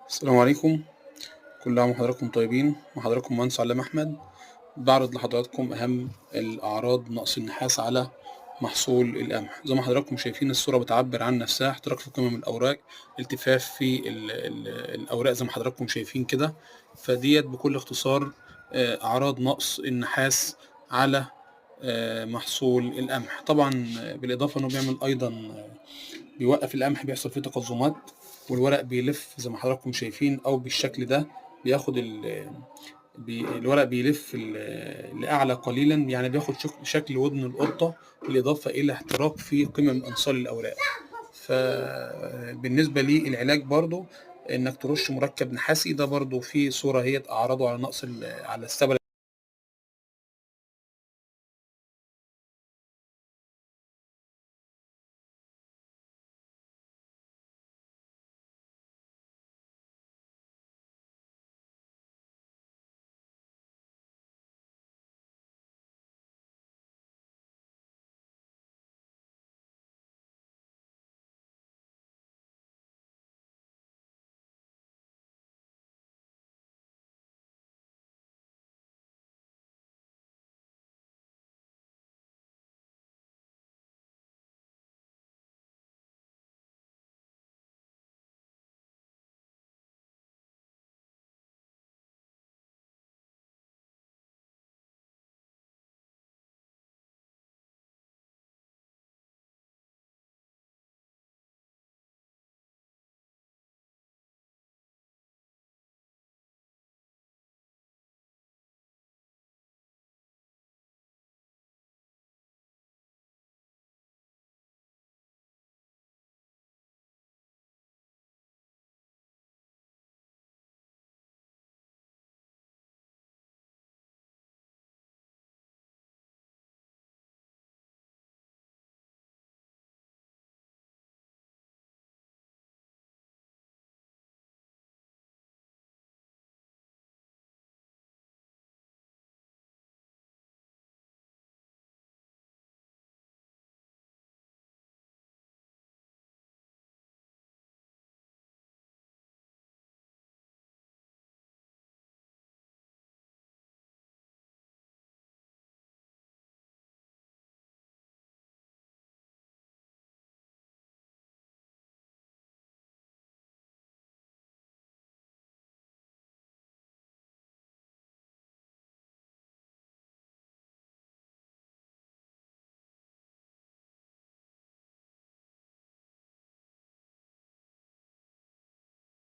السلام عليكم، كل عام وحضراتكم طيبين، وحضراتكم مهندس علام أحمد، باعرض لحضراتكم أهم الأعراض نقص النحاس على محصول القمح. زي ما حضراتكم شايفين الصورة بتعبر عن نفسها، احتراق في قمم الأوراق، التفاف في الأوراق زي ما حضراتكم شايفين كده. فديت بكل اختصار أعراض نقص النحاس على محصول القمح. طبعا بالإضافة إنه بيعمل أيضا بيوقف القمح، بيحصل فيه تقزمات والورق بيلف زي ما حضراتكم شايفين، او بالشكل ده بياخد الورق بيلف لأعلى قليلا، يعني بياخد شكل ودن القطة، بالإضافة إلى احتراق في قمم أنصال الأوراق. فبالنسبة للعلاج برضو إنك ترش مركب نحاسي، ده برضو في صورة هي أعراضه على نقص على السبلة